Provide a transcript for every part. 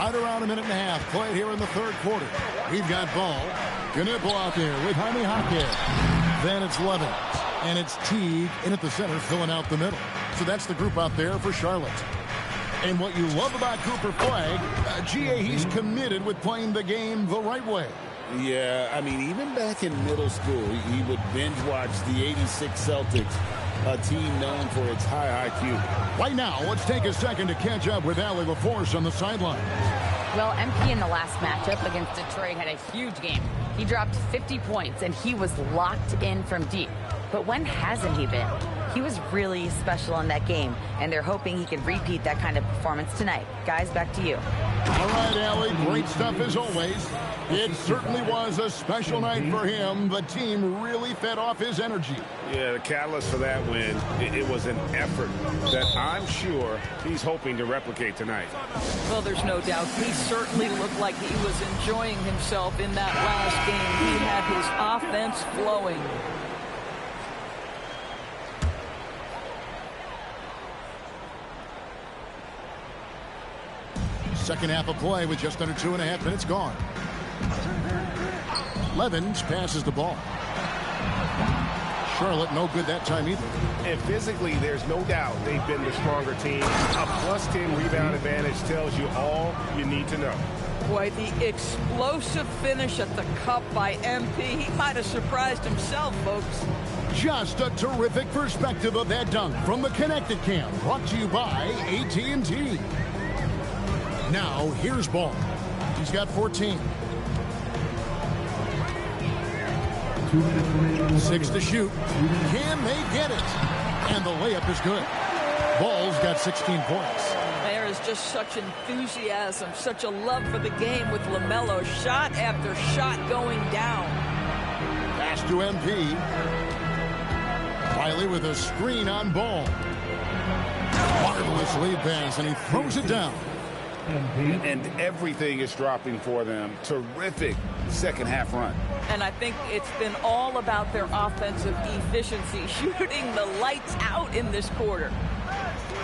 Right around a minute and a half played here in the third quarter. We've got Ball. Knipple out there with Jaime Jaquez. Then it's Levens. And it's Teague in at the center filling out the middle. So that's the group out there for Charlotte. And what you love about Cooper Flagg, GA, he's committed with playing the game the right way. Yeah, I mean, even back in middle school, he would binge watch the '86 Celtics, a team known for its high IQ. Right now, let's take a second to catch up with Allie LaForce on the sideline. Well, MP in the last matchup against Detroit had a huge game. He dropped 50 points, and he was locked in from deep. But when hasn't he been? He was really special in that game, and they're hoping he can repeat that kind of performance tonight. Guys, back to you. All right, Allie, great stuff as always. It certainly was a special night for him. The team really fed off his energy. Yeah, the catalyst for that win, it was an effort that I'm sure he's hoping to replicate tonight. Well, there's no doubt. He certainly looked like he was enjoying himself in that last game. He had his offense flowing. Second half of play with just under 2.5 minutes gone. Levens passes the ball. Charlotte no good that time either. And physically, there's no doubt they've been the stronger team. A +10 rebound advantage tells you all you need to know. Boy, the explosive finish at the cup by MP. He might have surprised himself, folks. Just a terrific perspective of that dunk from the Connected Cam. Brought to you by AT&T. Now, here's Ball. He's got 14. 6 to shoot. Can they get it? And the layup is good. Ball's got 16 points. There is just such enthusiasm, such a love for the game with LaMelo. Shot after shot going down. Pass to MP. Riley with a screen on Ball. Marvelous lead pass, and he throws it down. And everything is dropping for them. Terrific second half run. And I think it's been all about their offensive efficiency, shooting the lights out in this quarter.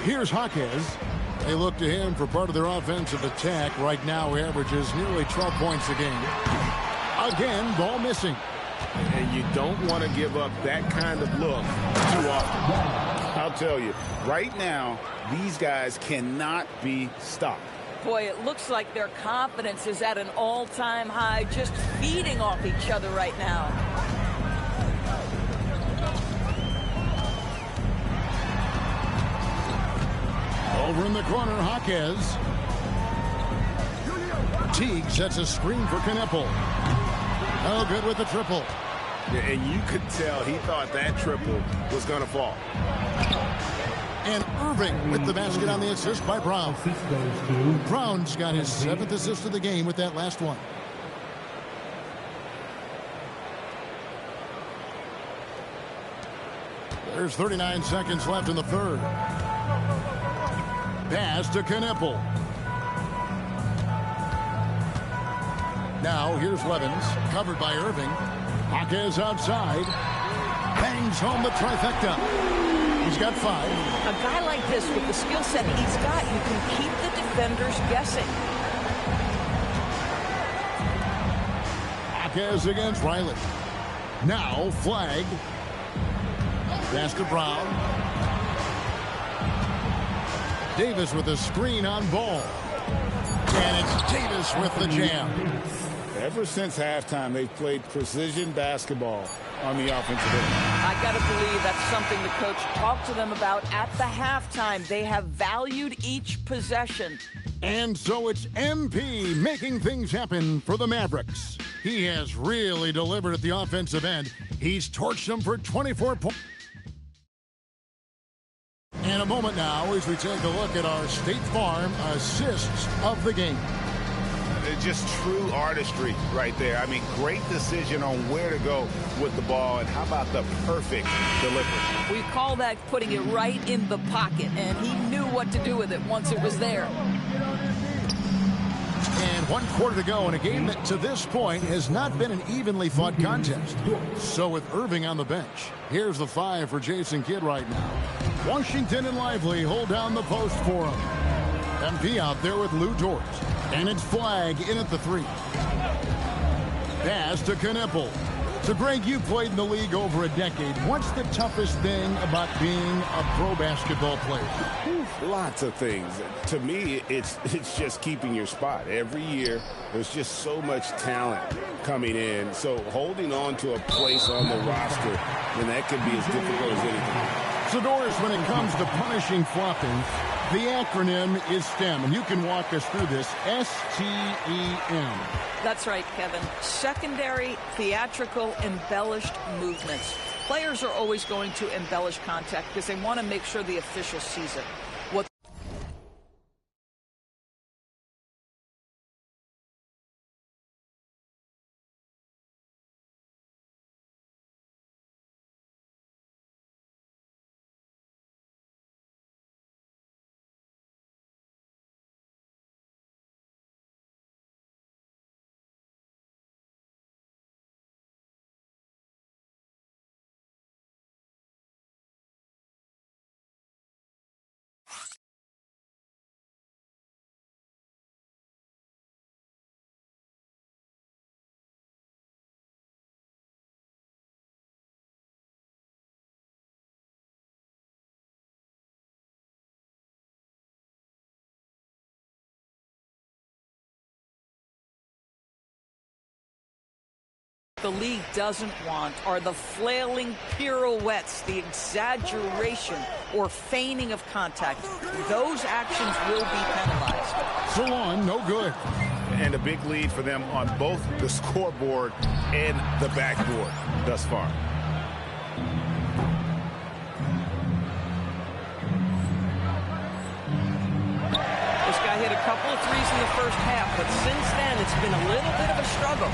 Here's Jaquez. They look to him for part of their offensive attack. Right now, averages nearly 12 points a game. Again, Ball missing. And you don't want to give up that kind of look too often. I'll tell you, right now, these guys cannot be stopped. Boy, it looks like their confidence is at an all-time high, just feeding off each other right now. Over in the corner, Jaquez. Teague sets a screen for Knipple. Oh, good with the triple. Yeah, and you could tell he thought that triple was going to fall. And Irving with the basket on the assist by Brown. Brown's got his 7th assist of the game with that last one. There's 39 seconds left in the third. Pass to Knipple. Now here's Levens, covered by Irving. Jaquez outside. Bangs home the trifecta. He's got 5. A guy like this with the skill set he's got, you can keep the defenders guessing. Jaquez against Riley. Now Flagg. Pass to Brown. Davis with a screen on Ball. And it's Davis with the jam. Ever since halftime, they've played precision basketball on the offensive end. I got to believe that's something the coach talked to them about at the halftime. They have valued each possession. And so it's MP making things happen for the Mavericks. He has really delivered at the offensive end. He's torched them for 24 points. In a moment now as we take a look at our State Farm assists of the game. It's just true artistry right there. I mean, great decision on where to go with the ball, and how about the perfect delivery? We call that putting it right in the pocket, and he knew what to do with it once it was there. And 1 quarter to go in a game that to this point has not been an evenly fought contest. So with Irving on the bench, here's the 5 for Jason Kidd right now. Washington and Lively hold down the post for him. MP out there with Lou Dort. And it's Flagg in at the 3. Pass to Knueppel. So, Greg, you played in the league over a decade. What's the toughest thing about being a pro basketball player? Lots of things. To me, it's just keeping your spot. Every year, there's just so much talent coming in. So holding on to a place on the roster, then that can be as difficult as anything. So, Doris, when it comes to punishing flopping, the acronym is STEM, and you can walk us through this. STEM. That's right, Kevin. Secondary, theatrical, embellished movements. Players are always going to embellish contact because they want to make sure the official sees it. What the league doesn't want are the flailing pirouettes, the exaggeration or feigning of contact. Those actions will be penalized. So on, no good. And a big lead for them on both the scoreboard and the backboard thus far. This guy hit a couple of threes in the first half, but since then it's been a little bit of a struggle.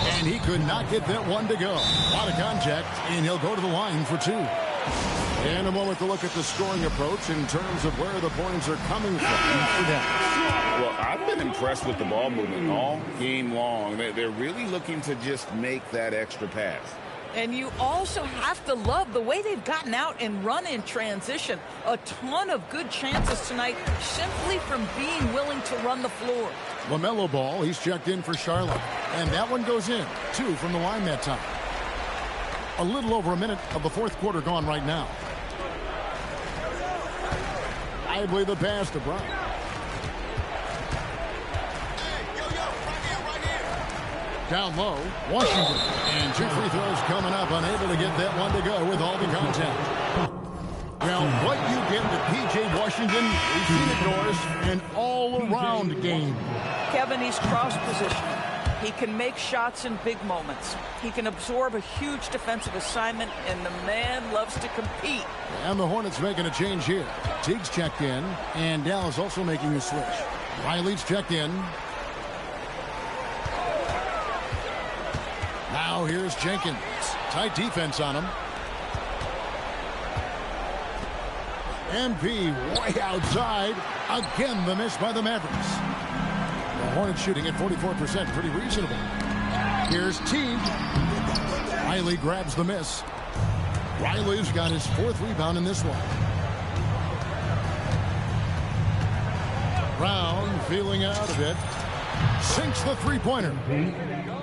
And he could not get that one to go. A lot of contact, and he'll go to the line for 2. And a moment to look at the scoring approach in terms of where the points are coming from for Dallas. Well, I've been impressed with the ball movement all game long. They're really looking to just make that extra pass. And you also have to love the way they've gotten out and run in transition. A ton of good chances tonight simply from being willing to run the floor. LaMelo Ball, he's checked in for Charlotte. And that one goes in. 2 from the line that time. A little over a minute of the fourth quarter gone right now. Lively the pass to Brown. Down low, Washington. And 2 free throws coming up, unable to get that one to go with all the contact. Well, what you get with P.J. Washington, we've seen it, Doris, an all-around game. Kevin, he's cross-positioning. He can make shots in big moments. He can absorb a huge defensive assignment, and the man loves to compete. And the Hornets making a change here. Teague's checked in, and Dallas also making a switch. Riley's checked in. Now here's Jenkins. Tight defense on him. MP way outside. Again, the miss by the Mavericks. The Hornets shooting at 44%. Pretty reasonable. Here's Teague. Riley grabs the miss. Riley's got his 4th rebound in this one. Brown feeling out of it. Sinks the three-pointer.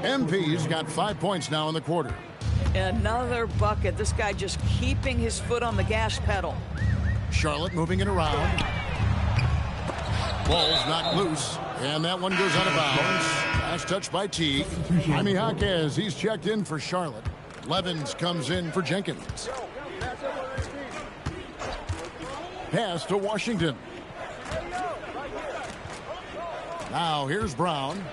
MP's got 5 points now in the quarter. Another bucket. This guy just keeping his foot on the gas pedal. Charlotte moving it around. Ball's knocked loose, and that one goes out of bounds. Last touch by Teague. Jaime Jaquez, he's checked in for Charlotte. Levens comes in for Jenkins. Pass to Washington. Now here's Brown.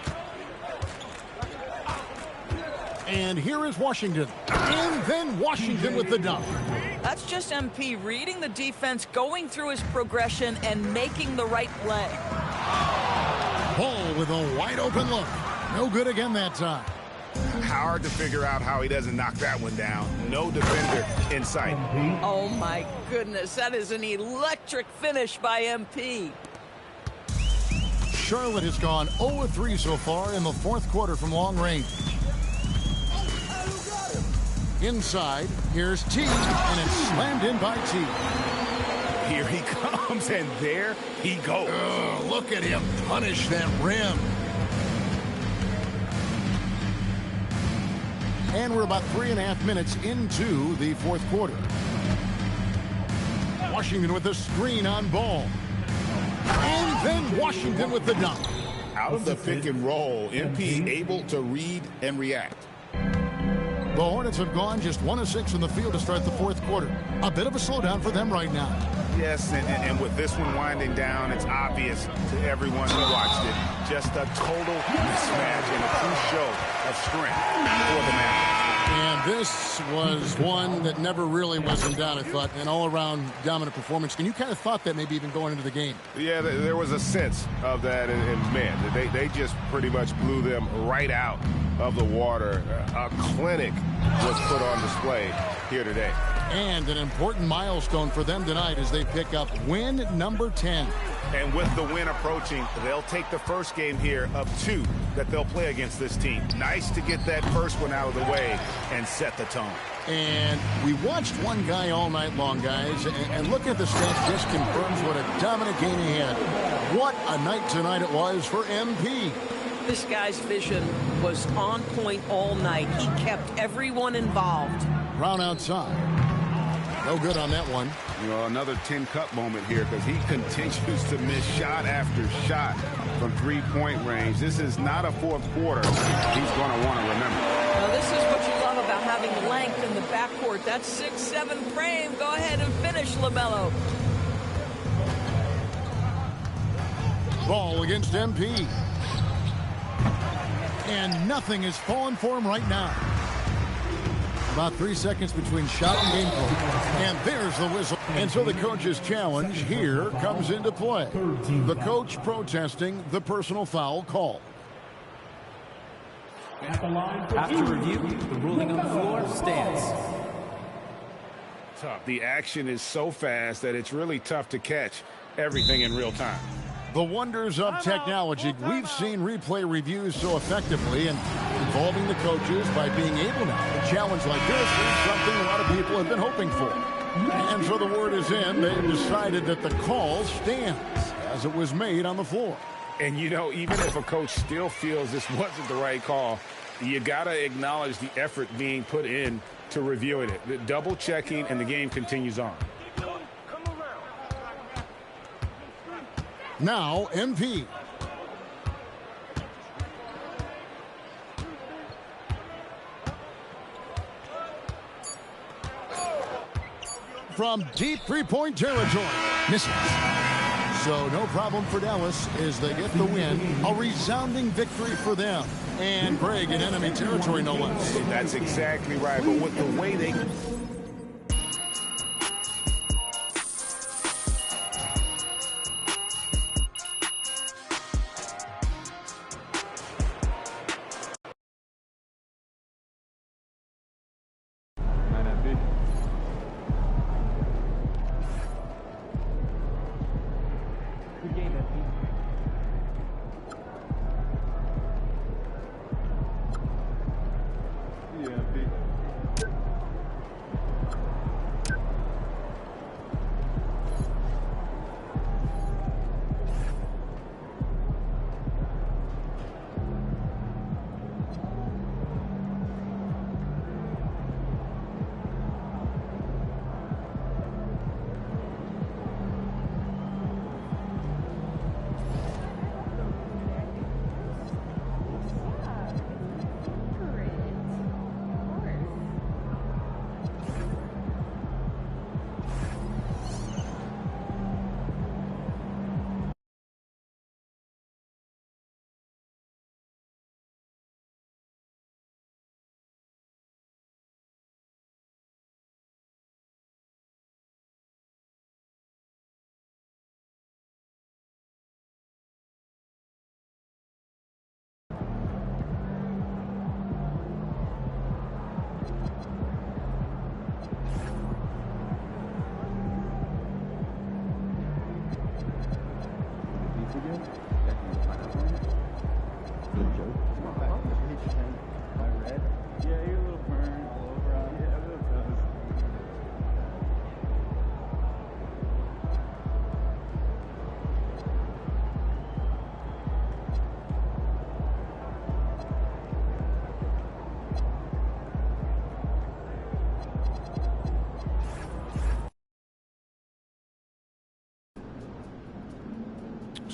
And here is Washington. And then Washington with the dunk. That's just MP reading the defense, going through his progression, and making the right play. Ball with a wide open look. No good again that time. Hard to figure out how he doesn't knock that one down. No defender in sight. Oh, my goodness. That is an electric finish by MP. Charlotte has gone 0-3 so far in the fourth quarter from long range. Inside, here's Teague, and it's slammed in by Teague. here he comes, and there he goes. Oh, look at him punish that rim. And we're about 3.5 minutes into the fourth quarter. Washington with a screen on Ball. And then Washington with the dunk. Out of the pick and roll, MP able to read and react. The Hornets have gone just 1 of 6 in the field to start the fourth quarter. A bit of a slowdown for them right now. Yes, and with this one winding down, it's obvious to everyone who watched it. Just a total mismatch and a true show of strength for the Mavericks. And this was one that never really was in doubt, I thought. An all-around dominant performance. And you kind of thought that maybe even going into the game. Yeah, there was a sense of that. And man, they just pretty much blew them right out of the water. A clinic was put on display here today. And an important milestone for them tonight as they pick up win number 10. And with the win approaching, they'll take the first game here of 2 that they'll play against this team. Nice to get that first one out of the way and set the tone. And we watched one guy all night long, guys, and look at the stats just confirms what a dominant game he had. What a night tonight it was for MP. This guy's vision was on point all night. He kept everyone involved. Brown outside. No good on that one. You know, another tin cup moment here because he continues to miss shot after shot from three-point range. This is not a fourth quarter he's going to want to remember. Now, this is what you love about having length in the backcourt. That 6'7" frame. Go ahead and finish, LaMelo. Ball against MP. And nothing is falling for him right now. About 3 seconds between shot and game clock. And there's the whistle. And so the coach's challenge here comes into play. The coach protesting the personal foul call. After review, the ruling on the floor stands. Tough. The action is so fast that it's really tough to catch everything in real time. The wonders of technology. We've seen replay reviews so effectively and involving the coaches by being able now. A challenge like this is something a lot of people have been hoping for. And so the word is in. They've decided that the call stands as it was made on the floor. And, you know, even if a coach still feels this wasn't the right call, you got to acknowledge the effort being put in to reviewing it. The double checking, and the game continues on. Now, MP. From deep three-point territory. Misses. So no problem for Dallas as they get the win. A resounding victory for them. And Greg in enemy territory, no less. That's exactly right. But with the way they...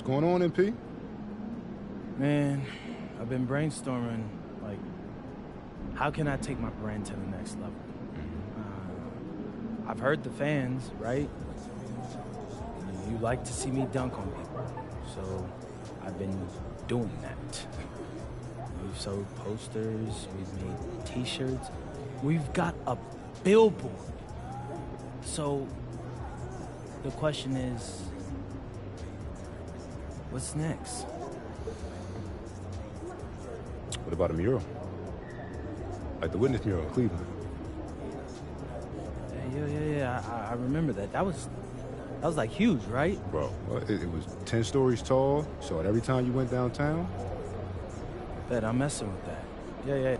going on, MP? Man, I've been brainstorming, like, how can I take my brand to the next level? I've heard the fans, right? You like to see me dunk on people, so I've been doing that. We've sold posters, we've made t-shirts, we've got a billboard. So the question is, what's next? What about a mural? Like the Witness mural in Cleveland. Yeah, I remember that. That was like huge, right? Bro, it was 10 stories tall, so every time you went downtown. Bet I'm messing with that. Yeah.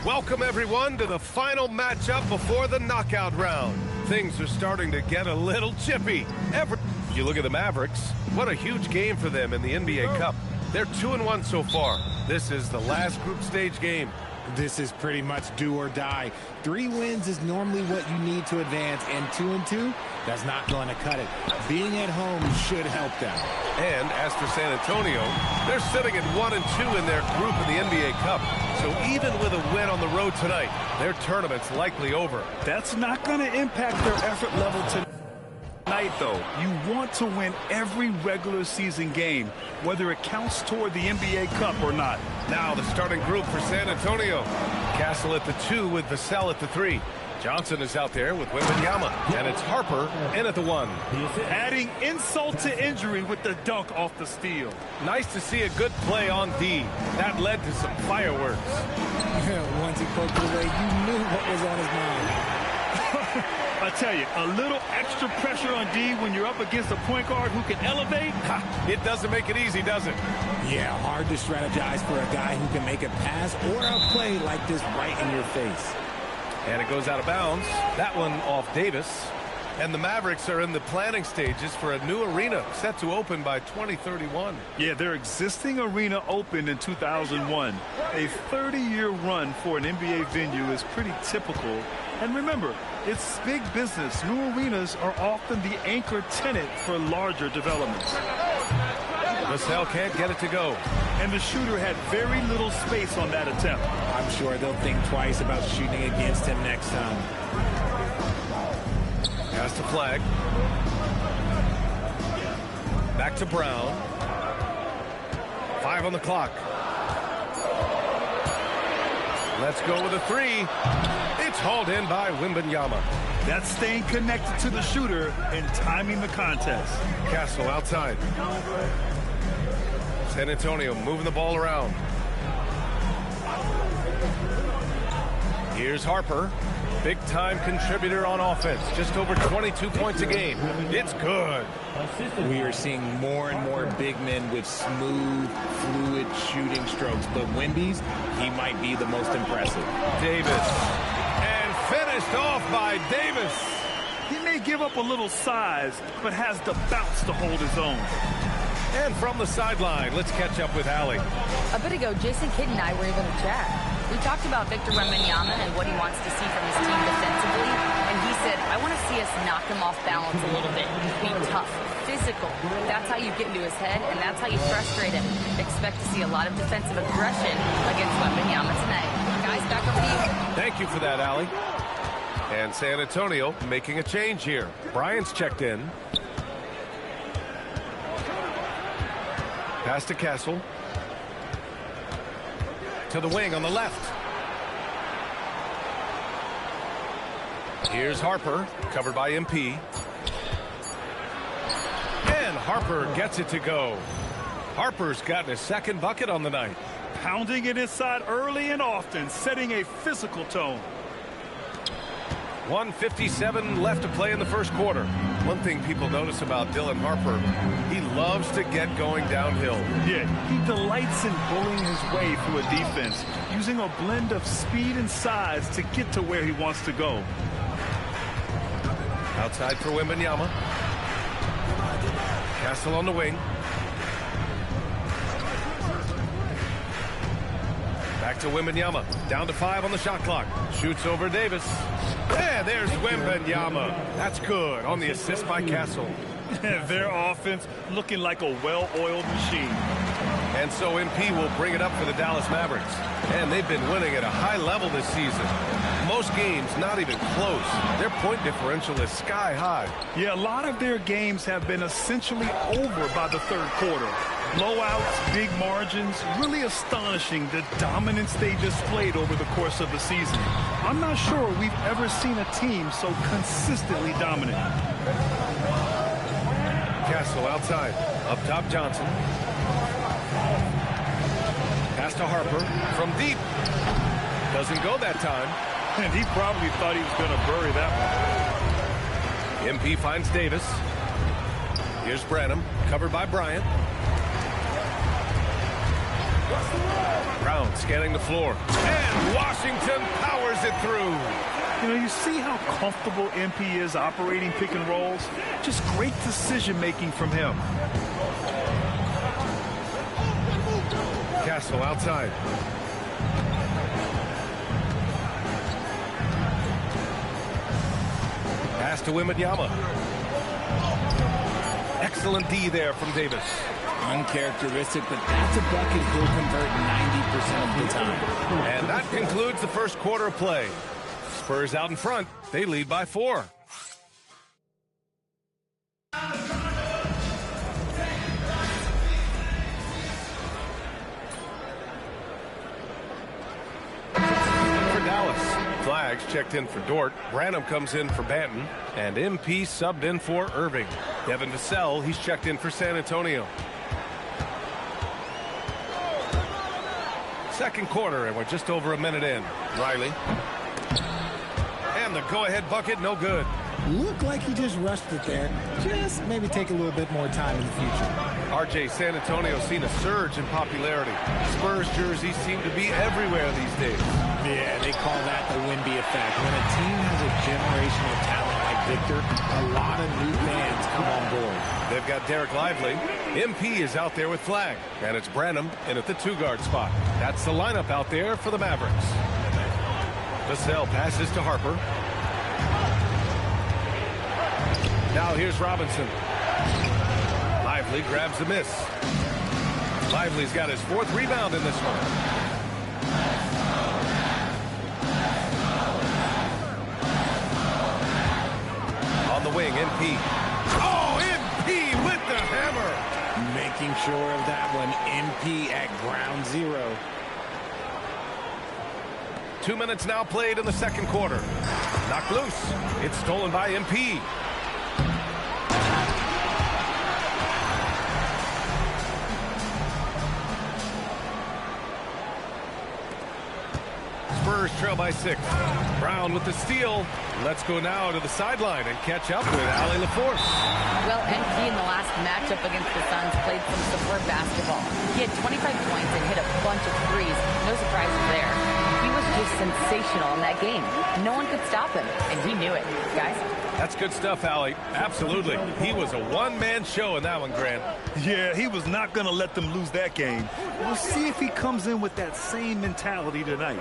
Welcome, everyone, to the final matchup before the knockout round. Things are starting to get a little chippy. If you look at the Mavericks, what a huge game for them in the NBA Cup. They're 2-1 so far. This is the last group stage game. This is pretty much do or die. 3 wins is normally what you need to advance, and 2-2, that's not going to cut it. Being at home should help them. And as for San Antonio, they're sitting at 1-2 in their group in the NBA Cup. So even with a win on the road tonight, their tournament's likely over. That's not going to impact their effort level tonight, though. You want to win every regular season game, whether it counts toward the NBA Cup or not. Now the starting group for San Antonio. Castle at the 2 with Vassell at the 3. Johnson is out there with Wembanyama, and it's Harper in at the 1. Adding insult to injury with the dunk off the steal. Nice to see a good play on D. That led to some fireworks. Once he poked it away, you knew what was on his mind. I tell you, a little extra pressure on D when you're up against a point guard who can elevate. It doesn't make it easy, does it? Yeah, hard to strategize for a guy who can make a pass or a play like this right in your face. And it goes out of bounds. That one off Davis. And the Mavericks are in the planning stages for a new arena set to open by 2031. Yeah, their existing arena opened in 2001. A 30-year run for an NBA venue is pretty typical. And remember, it's big business. New arenas are often the anchor tenant for larger developments. Vassell can't get it to go. And the shooter had very little space on that attempt. I'm sure they'll think twice about shooting against him next time. Pass to Flag. Back to Brown. 5 on the clock. Let's go with a 3. It's hauled in by Wembanyama. That's staying connected to the shooter and timing the contest. Castle outside. San Antonio moving the ball around. Here's Harper. Big-time contributor on offense. Just over 22 points a game. It's good. We are seeing more and more big men with smooth, fluid shooting strokes. But Wemby's, he might be the most impressive. Davis. And finished off by Davis. He may give up a little size, but has the bounce to hold his own. And from the sideline, let's catch up with Allie. A bit ago, Jason Kidd and I were able to chat. We talked about Victor Wembanyama and what he wants to see from his team defensively, and he said, I want to see us knock him off balance a little bit. Be tough, physical. That's how you get into his head, and that's how you frustrate him. Expect to see a lot of defensive aggression against Wembanyama tonight. Guys, back over to you. Thank you for that, Allie. And San Antonio making a change here. Bryant's checked in. Pass to Castle. To the wing on the left. Here's Harper, covered by MP. And Harper gets it to go. Harper's gotten his second bucket on the night. Pounding it inside early and often, setting a physical tone. 1:57 left to play in the first quarter. One thing people notice about Dylan Harper, he loves to get going downhill. Yeah, he delights in bullying his way through a defense, using a blend of speed and size to get to where he wants to go. Outside for Wembanyama. Castle on the wing. Back to Wembanyama. Down to 5 on the shot clock. Shoots over Davis. And there's Wembanyama. That's good on the assist by Castle. Their offense looking like a well-oiled machine. And so MP will bring it up for the Dallas Mavericks. And they've been winning at a high level this season. Most games not even close. Their point differential is sky high. Yeah, a lot of their games have been essentially over by the third quarter. Blowouts, big margins, really astonishing the dominance they displayed over the course of the season. I'm not sure we've ever seen a team so consistently dominant. Castle outside. Up top, Johnson. Pass to Harper from deep. Doesn't go that time. And he probably thought he was going to bury that one. MP finds Davis. Here's Branham, covered by Bryant. Brown scanning the floor. And Washington powers it through. You know, you see how comfortable MP is operating pick and rolls. Just great decision-making from him. Castle outside. Pass to Wembanyama. Excellent D there from Davis. Uncharacteristic, but that's a bucket he'll convert 90% of the time. And that concludes the first quarter of play. Spurs out in front. They lead by 4. Flags checked in for Dort. Branham comes in for Banton. And MP subbed in for Irving. Devin Vassell, he's checked in for San Antonio. Second quarter, and we're just over a minute in. Riley. And the go-ahead bucket, no good. Looked like he just rushed it there. Just maybe take a little bit more time in the future. RJ, San Antonio's seen a surge in popularity. Spurs jerseys seem to be everywhere these days. Yeah, they call that the Wemby effect. When a team has a generational talent like Victor, a lot of new fans come on board. They've got Derek Lively. MP is out there with Flag. And it's Branham in at the 2-guard spot. That's the lineup out there for the Mavericks. Vassell passes to Harper. Now here's Robinson. Lively grabs the miss. Lively's got his 4th rebound in this one. On the wing, MP. Oh, MP with the hammer. Making sure of that one. MP at ground zero. 2 minutes now played in the second quarter. Knocked loose. It's stolen by MP. Spurs trail by 6. Brown with the steal. Let's go now to the sideline and catch up with Allie LaForce. Well, MP in the last matchup against the Suns played some superb basketball. He had 25 points and hit a bunch of threes. No surprises there. He was just sensational in that game. No one could stop him, and he knew it. Guys? That's good stuff, Allie. Absolutely. He was a one-man show in that one, Grant. Yeah, he was not going to let them lose that game. We'll see if he comes in with that same mentality tonight.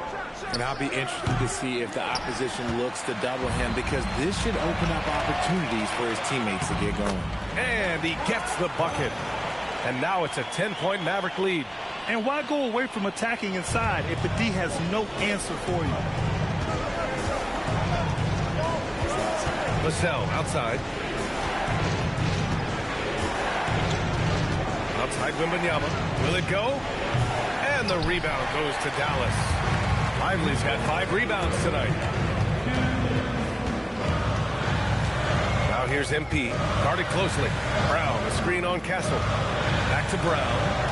And I'll be interested to see if the opposition looks to double him, because this should open up opportunities for his teammates to get going. And he gets the bucket. And now it's a 10-point Maverick lead. And why go away from attacking inside if the D has no answer for you? Vassell outside. Outside Wembanyama. Will it go? And the rebound goes to Dallas. Lively's got 5 rebounds tonight. Now here's MP. Guarded closely. Brown, a screen on Castle. Back to Brown.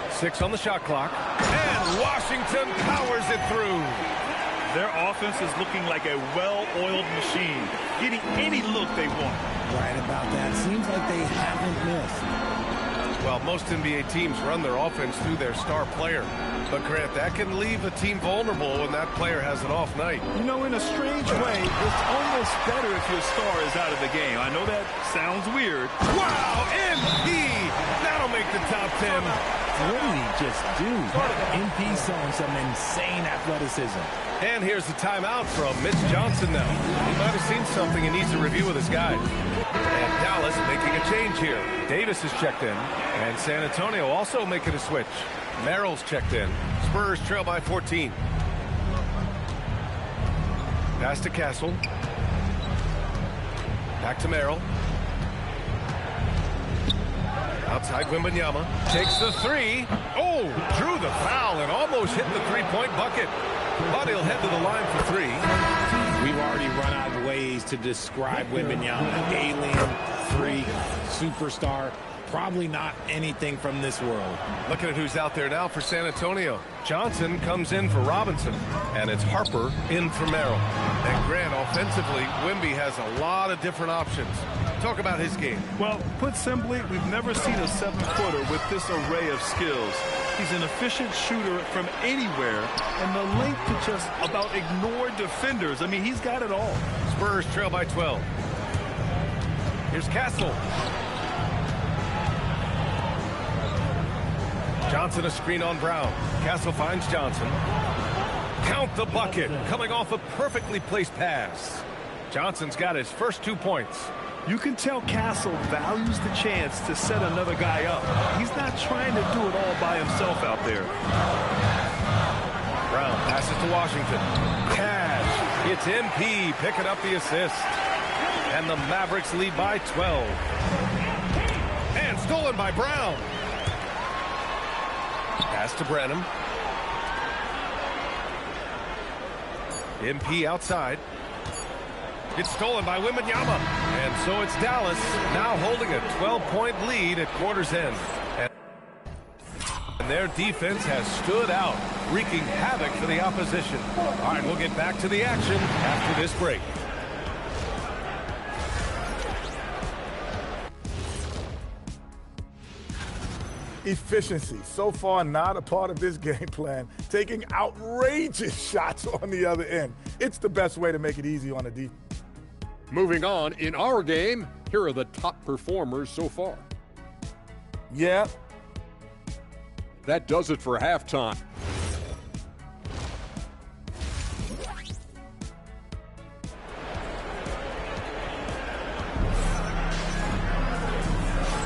6 on the shot clock. And Washington powers it through. Their offense is looking like a well-oiled machine, getting any look they want. Right about that. Seems like they haven't missed. Well, most NBA teams run their offense through their star player. But, Grant, that can leave a team vulnerable when that player has an off night. You know, in a strange way, it's almost better if your star is out of the game. I know that sounds weird. Wow, MP! That'll make the top 10. What did he just do? MP showing some insane athleticism. And here's the timeout from Mitch Johnson now. He might have seen something and needs to review with his guys. And Dallas making a change here. Davis is checked in. And San Antonio also making a switch. Merrill's checked in. Spurs trail by 14. Pass to Castle. Back to Merrill. Outside Wembanyama. Takes the 3. Oh, drew the foul and almost hit the three-point bucket. But he'll head to the line for 3. We've already run out of ways to describe Wembanyama. Alien, freak, superstar. Probably not anything from this world. Looking at who's out there now for San Antonio. Johnson comes in for Robinson. And it's Harper in for Merrill. And Grant, offensively, Wemby has a lot of different options. Talk about his game. Well, put simply, we've never seen a 7-footer with this array of skills. He's an efficient shooter from anywhere, and the length to just about ignore defenders. I mean, he's got it all. Spurs trail by 12. Here's Castle. Johnson a screen on Brown. Castle finds Johnson. Count the bucket. Coming off a perfectly placed pass. Johnson's got his first 2 points. You can tell Castle values the chance to set another guy up. He's not trying to do it all by himself out there. Brown passes to Washington. Cash. It's MP picking up the assist. And the Mavericks lead by 12. And stolen by Brown. Pass to Branham. MP outside. It's stolen by Wembanyama. And so it's Dallas now holding a 12-point lead at quarter's end. And their defense has stood out, wreaking havoc for the opposition. All right, we'll get back to the action after this break. Efficiency, so far not a part of this game plan. Taking outrageous shots on the other end. It's the best way to make it easy on the defense. Moving on, in our game, here are the top performers so far. Yeah. That does it for halftime.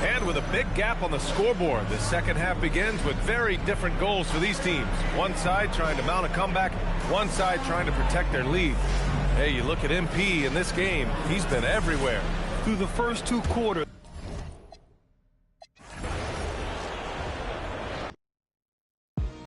And with a big gap on the scoreboard, the second half begins with very different goals for these teams. One side trying to mount a comeback, one side trying to protect their lead. Hey, you look at MP in this game, he's been everywhere. Through the first 2 quarters.